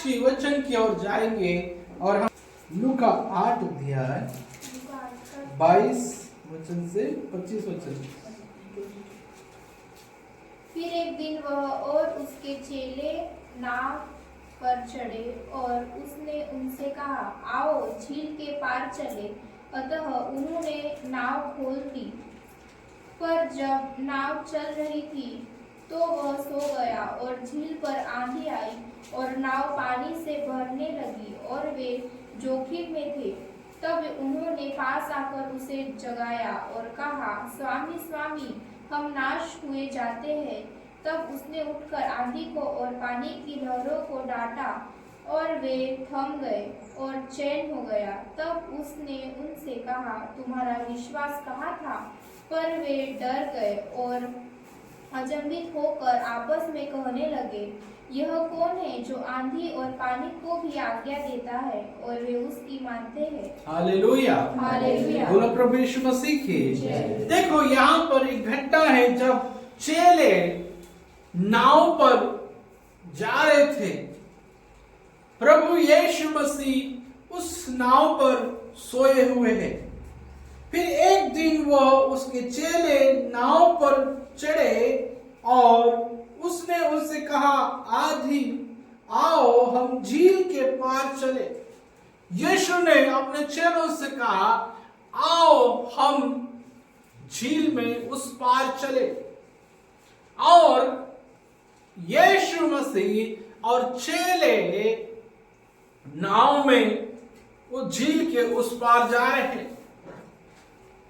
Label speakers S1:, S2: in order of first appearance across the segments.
S1: की वचन की ओर जाएंगे और हम लूका 8 अध्याय 22 वचन से 25 वचन।
S2: फिर एक दिन वह और उसके चेले नाव पर चढ़े और उसने उनसे कहा, आओ झील के पार चले। अतः उन्होंने नाव खोल दी, पर जब नाव चल रही थी तो वह सो गया और झील पर आंधी आई और नाव पानी से भरने लगी और वे जोखिम में थे। तब उन्होंने पास आकर उसे जगाया और कहा, स्वामी स्वामी, हम नाश हुए जाते हैं। तब उसने उठकर आंधी को और पानी की लहरों को डांटा और वे थम गए और चैन हो गया। तब उसने उनसे कहा, तुम्हारा विश्वास कहाँ था? पर वे डर गए और अचंभित होकर आपस में कहने लगे, यह कौन है जो आंधी और पानी को भी आज्ञा देता है और वे उसकी मानते हैं।
S1: Hallelujah,
S2: hallelujah.
S1: बोलो प्रभु यीशु मसीह की। देखो यहाँ पर एक घटना है जब चेले नाव पर जा रहे थे। प्रभु यीशु मसीह उस नाव पर सोए हुए हैं। फिर एक दिन वह उसके चेले नाव पर चढ़े और उसने उससे कहा, आधी आओ हम झील के पार चले। यीशु ने अपने चेलों से कहा, आओ हम झील में उस पार चले। और यीशु मसीह और चेले नाव में वो झील के उस पार जा रहे हैं।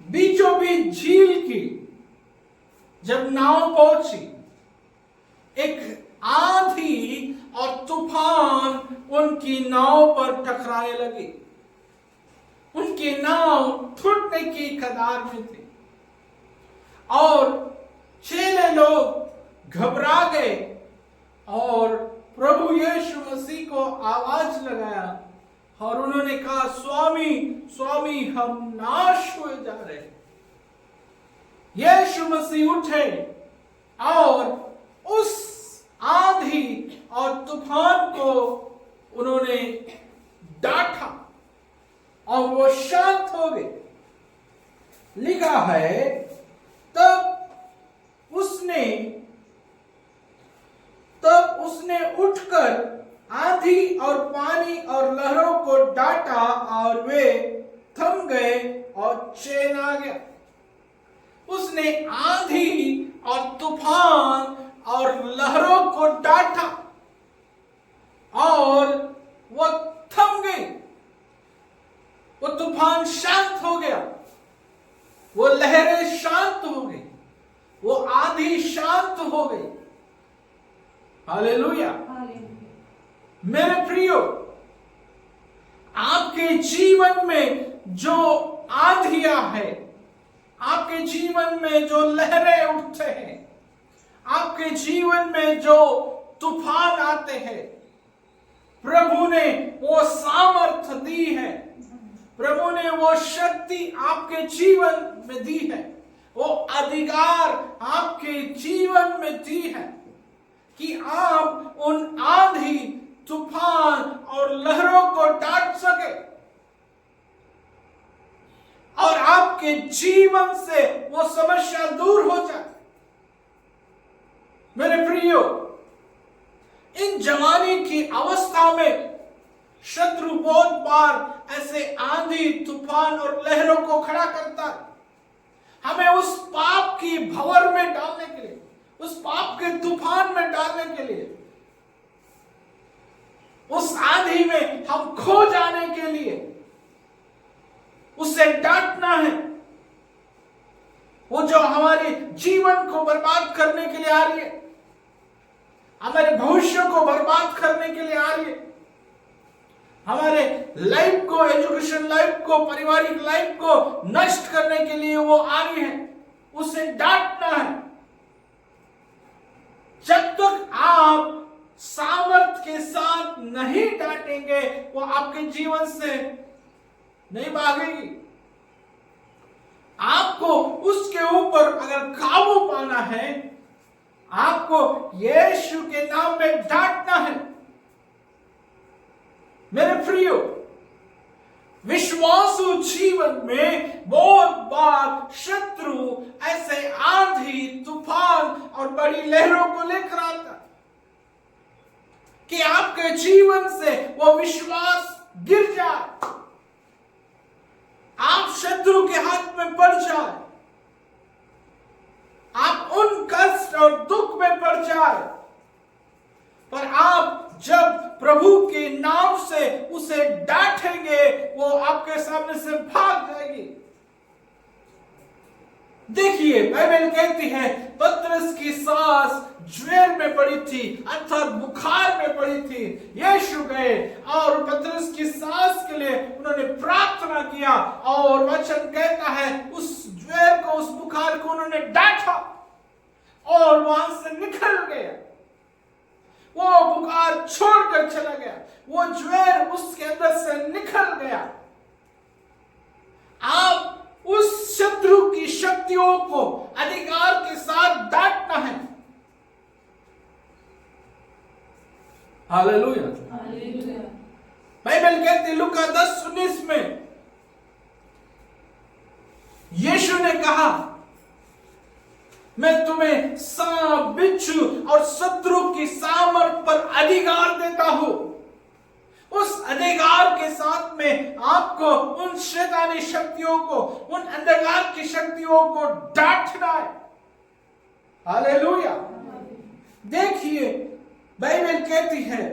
S1: बीचों बीच झील की जब नाव पहुंची, एक आंधी और तूफान उनकी नाव पर टकराने लगी। उनकी नाव टूटने की कगार में थी और चेले लोग घबरा गए और प्रभु यीशु मसीह को आवाज लगाया और उन्होंने कहा, स्वामी स्वामी, हम नाश हुए जा रहे हैं। यीशु मसीह उठे और उस आंधी और तूफान को उन्होंने डांटा और वो शांत हो गए। लिखा है, तब उसने उठकर आंधी और पानी और लहरों को डांटा और वे थम गए और चैन आ गया। उसने आंधी और तूफान और लहरों को डांटा और वो थम गई। वो तूफान शांत हो गया, वो लहरें शांत हो गई, वो आंधी शांत हो गई। हालेलुया। मेरे प्रियो, आपके जीवन में जो आंधियां है, आपके जीवन में जो लहरें उठते हैं, आपके जीवन में जो तूफान आते हैं, प्रभु ने वो सामर्थ्य दी है, प्रभु ने वो शक्ति आपके जीवन में दी है, वो अधिकार आपके जीवन में दी है कि आप उन आंधी, तूफान और लहरों को डांट सके और आपके जीवन से वो समस्या दूर हो जाए। मेरे प्रियो, इन जवानी की अवस्था में शत्रु बहुत बार ऐसे आंधी, तूफान और लहरों को खड़ा करता है, हमें उस पाप की भंवर में डालने के लिए, उस पाप के तूफान में डालने के लिए, उस आंधी में हम खो जाने के लिए उससे डांटना है। वो जो हमारे जीवन को बर्बाद करने के लिए आ रही है, हमारे भविष्य को बर्बाद करने के लिए आ रही है, हमारे लाइफ को, एजुकेशन लाइफ को, पारिवारिक लाइफ को नष्ट करने के लिए वो आ रही है, उसे डांटना है। जब तक आप सामर्थ्य के साथ नहीं डांटेंगे, वो आपके जीवन से नहीं भागेगी। आपको उसके ऊपर अगर काबू पाना है, आपको यीशु के नाम में डांटना है। मेरे प्रियो, विश्वासु जीवन में बहुत बार शत्रु ऐसे आंधी, तूफान और बड़ी लहरों को लेकर आता कि आपके जीवन से वो विश्वास गिर जाए, आप शत्रु के हाथ में पड़ जाए, आप उन कष्ट और दुख में पड़ जाए। पर आप जब प्रभु के नाम से उसे डांटेंगे, वो आपके सामने से भाग जाएगी। देखिए, बाइबल कहती है पतरस की सास ज्वर में पड़ी थी, अर्थात बुखार में पड़ी थी। यीशु गए और पतरस की सास के लिए उन्होंने प्रार्थना किया और वचन कहता है उस ज्वर को, उस बुखार को उन्होंने डांटा और वहां से निकल गया। वो बुखार छोड़कर चला गया, वो ज्वर उसके अंदर से निकल गया। आप उस शत्रु की शक्तियों को अधिकार के साथ डांटना है। Hallelujah, hallelujah. बाइबल कहती है लूका 10:19 में यीशु ने कहा, मैं तुम्हें सांप, बिच्छू और शत्रु की सामर्थ पर अधिकार देता हूं। उस अधिकार के साथ में आपको उन शैतानी शक्तियों को, उन अंधकार की शक्तियों को डांटना है। हालेलुया। देखिए, बाइबल कहती है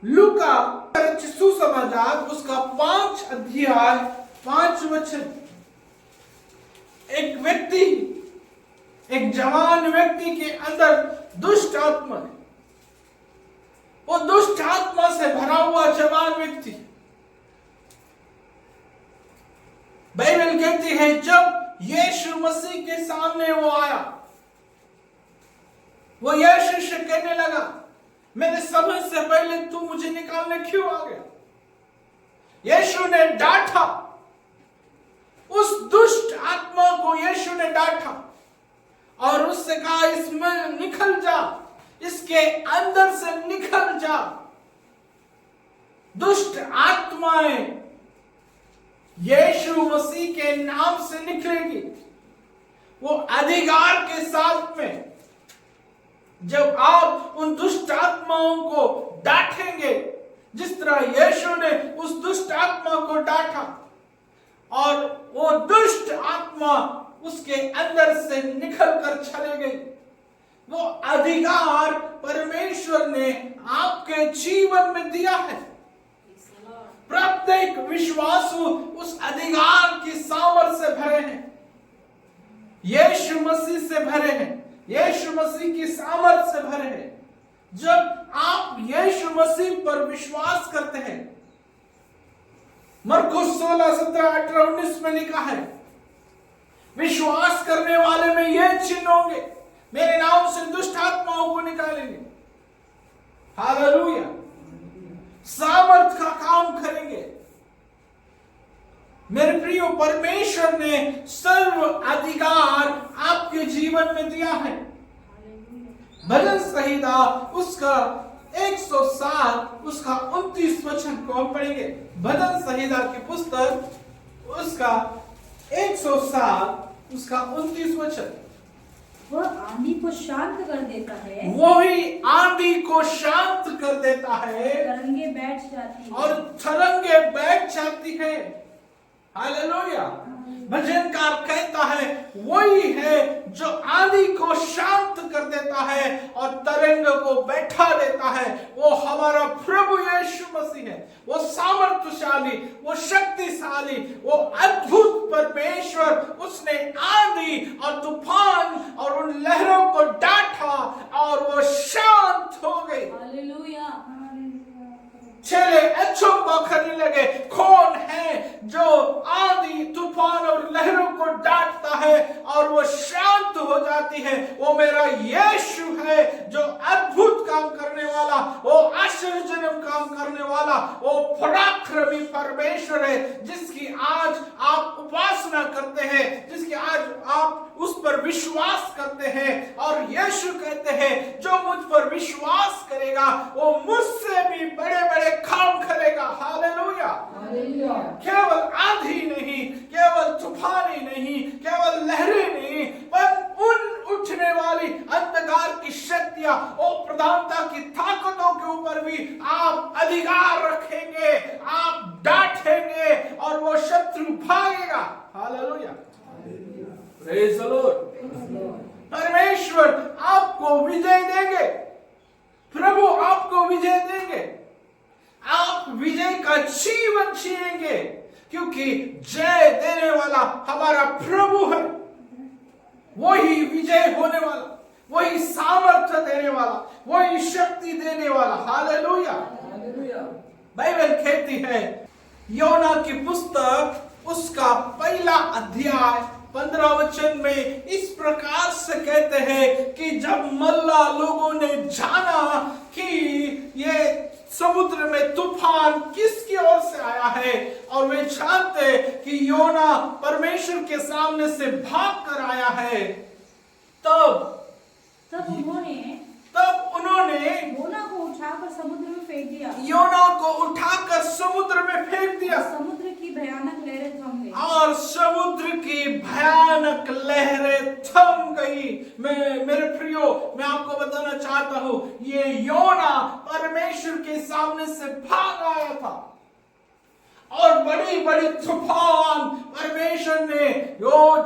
S1: लूका सुसमाचार उसका 5 अध्याय 5 वचन, एक व्यक्ति, एक जवान व्यक्ति के अंदर दुष्ट आत्मा है। वो दुष्ट आत्मा से भरा हुआ जवान व्यक्ति, बाइबल कहती है जब यीशु मसीह के सामने वो आया, वो यीशु से कहने लगा, मेरे समय से पहले तू मुझे निकालने क्यों आ गया? यीशु ने डांटा, उस दुष्ट आत्मा को यीशु ने डांटा और उससे कहा, इसमें निकल जा, इसके अंदर से निकल जा। दुष्ट आत्माएं यीशु मसीह के नाम से निकलेगी। वो अधिकार के साथ में जब आप उन दुष्ट आत्माओं को डांटेंगे, जिस तरह यीशु ने उस दुष्ट आत्मा को डांटा और वो दुष्ट आत्मा उसके अंदर से निकल कर चले गई। वो अधिकार परमेश्वर ने आपके जीवन में दिया है। प्रत्येक विश्वासु उस अधिकार की सामर्थ से भरे हैं, यीशु मसीह से भरे हैं, यीशु मसीह की सामर्थ से भरे हैं। जब आप यीशु मसीह पर विश्वास करते हैं, मरकुस 16, 17, 18, 19 में लिखा है, विश्वास करने वाले में ये चिन्ह होंगे, मेरे नाम से दुष्ट आत्माओं को निकालेंगे। हालेलुया। सामर्थ का काम करेंगे। मेरे प्रियो, परमेश्वर ने सर्व अधिकार आपके जीवन में दिया है। भजन संहिता उसका 107 उसका 29 वचन को हम पढ़ेंगे। भजन संहिता की पुस्तक उसका 107 उसका 29 वचन।
S3: वह आंधी को शांत कर देता है,
S1: वही आंधी को शांत कर देता है,
S3: तरंगे बैठ जाती है
S1: और तरंगे बैठ जाती है। हालेलुया। भजनकार कहता है वही है जो आंधी को शांत कर देता है और तरंग को बैठा देता है। वो हमारा प्रभु यीशु मसीह है। वो सामर्थ्यशाली, वो शक्तिशाली, वो अद्भुत परमेश्वर। उसने आंधी और तूफान और उन लहरों को डांटा और वो शांत हो गई।
S3: हालेलुया।
S1: चले अचंभा करने लगे, कौन है जो आंधी, तूफान और लहरों को डांटता है और वो शांत हो जाती है? वो मेरा यीशु है, जो अद्भुत काम करने वाला, वो आश्चर्यजनक काम करने वाला, वो पराक्रमी परमेश्वर है, जिसकी आज आप उपासना करते हैं, जिसकी आज आप उस पर विश्वास करते हैं। और यीशु कहते हैं जो मुझ पर विश्वास करेगा वो मुझसे भी बड़े बड़े काम अधिकार रखेंगे, आप डांटेंगे और वो शत्रु भागेगा। Hallelujah, praise the Lord. परमेश्वर आपको विजय देंगे, प्रभु आपको विजय देंगे, आप विजय का जीवन जिएंगे, क्योंकि जय देने वाला हमारा प्रभु है। वही विजय होने वाला, वही सामर्थ्य देने वाला, वही शक्ति देने वाला। हालेलुया। बाइबल कहती है योना की पुस्तक उसका पहला अध्याय 15 वचन में इस प्रकार से कहते हैं कि जब मल्ला लोगों ने जाना कि ये समुद्र में तूफान किसकी ओर से आया है और वे जानते कि योना परमेश्वर के सामने से भाग कर आया है, तब उन्होंने
S3: योना को उठाकर समुद्र में फेंक दिया।
S1: योना को उठाकर समुद्र में फेंक दिया।
S3: समुद्र की भयानक लहरें थम गई।
S1: और समुद्र की भयानक लहरें थम गई। मेरे प्रियो, मैं आपको बताना चाहता हूं, ये योना परमेश्वर के सामने से भाग आया था और बड़ी बड़ी तूफान परमेश्वर ने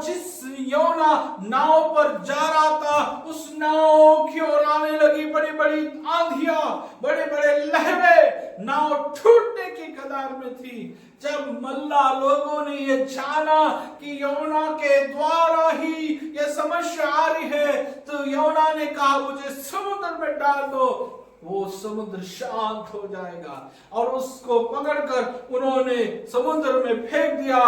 S1: जिस योना नाव पर जा रहा था उस नाव की ओर आने लगी। बड़ी बड़ी आंधियां, बड़े बड़े लहरें, नाव टूटने की कगार में थी। जब मल्ला लोगों ने ये जाना कि योना के द्वारा ही ये समस्या आ रही है, तो योना ने कहा मुझे समुद्र में डाल दो, वो समुद्र शांत हो जाएगा। और उसको पकड़कर उन्होंने समुद्र में फेंक दिया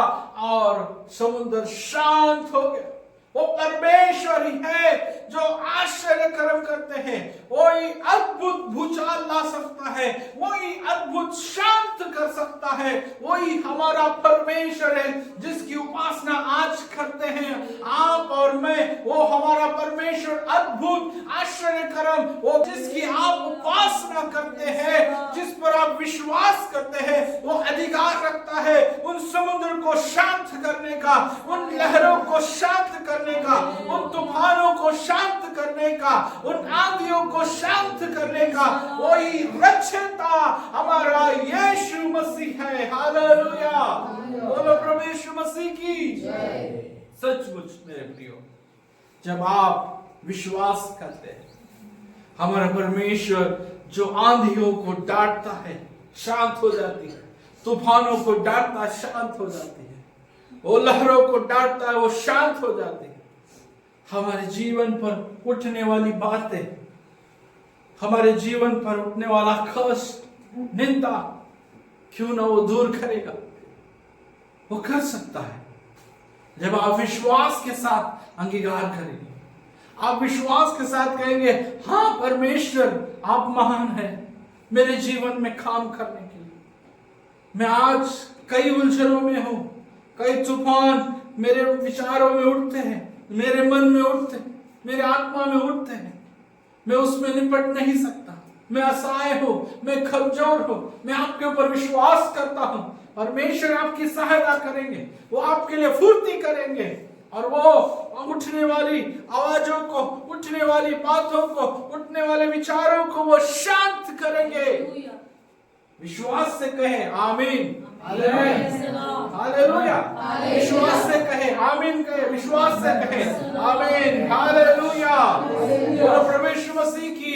S1: और समुद्र शांत हो गया। वो परमेश्वर ही है जो आश्चर्य कर्म करते हैं, वही अद्भुत भूचाल ला सकता है, वही अद्भुत शांत कर सकता है। वही हमारा परमेश्वर है जिसकी उपासना आज करते हैं आप और मैं। वो हमारा परमेश्वर अद्भुत आश्चर्य कर्म, वो जिसकी आप उपासना करते हैं, जिस पर आप विश्वास करते हैं, वो अधिकार रखता है उन समुद्र को शांत करने का, उन लहरों को शांत करने का, उन तूफानों को शांत करने का, उन आंधियों को शांत करने का। वही रक्षता हमारा यीशु मसीह है। हालेलुया, बोलो प्रभु यीशु मसीह की जय। सचमुच मेरे प्रियो, जब आप विश्वास करते हैं, हमारा परमेश्वर जो आंधियों को डांटता है शांत हो जाती है, तूफानों को डांटता शांत हो जाती है, वो लहरों को डांटता है वो शांत हो जाती है। हमारे जीवन पर उठने वाली बातें, हमारे जीवन पर उठने वाला कष्ट, निंदा, क्यों ना वो दूर करेगा? वो कर सकता है जब आप विश्वास के साथ अंगीकार करेंगे। आप विश्वास के साथ कहेंगे हाँ परमेश्वर आप महान है मेरे जीवन में काम करने के लिए। मैं आज कई उलझनों में हूं, कई तूफान मेरे विचारों में उठते हैं, मेरे मन में उठते हैं, मेरे आत्मा में उठते हैं, मैं उसमें निपट नहीं सकता, मैं असहाय हूं, मैं कमजोर हूं। मैं आपके ऊपर विश्वास करता हूं, परमेश्वर आपकी सहायता करेंगे, वो आपके लिए फुर्ती करेंगे और वो उठने वाली आवाजों को, उठने वाली बातों को, उठने वाले विचारों को वो शांत करेंगे। विश्वास से कहे आमीन, हालेलुया। विश्वास से कहे आमीन, कहे विश्वास से कहे आमीन, हालेलुया। प्रभु यीशु मसीह की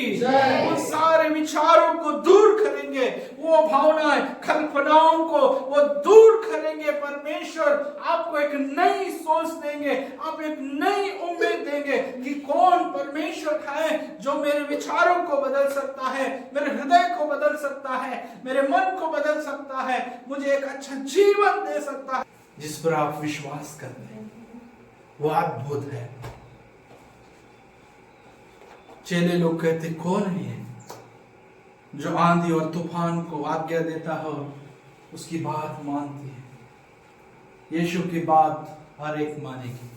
S1: उन सारे विचारों को दूर करेंगे, वो भावनाएं, कल्पनाओं को वो दूर करेंगे। परमेश्वर आपको एक नई सोच देंगे, आप एक नई उम्मीद देंगे कि कौन परमेश्वर है जो मेरे विचारों को बदल सकता है, मेरे हृदय को बदल सकता है, मेरे मन को बदल सकता है, मुझे एक अच्छा जीवन दे सकता है। जिस पर आप विश्वास करते हैं वो अद्भुत है। चेले लोग कहते कौन है ये जो आंधी और तूफान को आज्ञा देता हो उसकी बात मानती है। यीशु की बात हर एक मानेगी,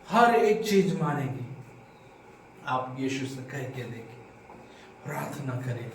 S1: हर एक चीज मानेगी। आप यीशु से कह के देखिए, प्रार्थना करें।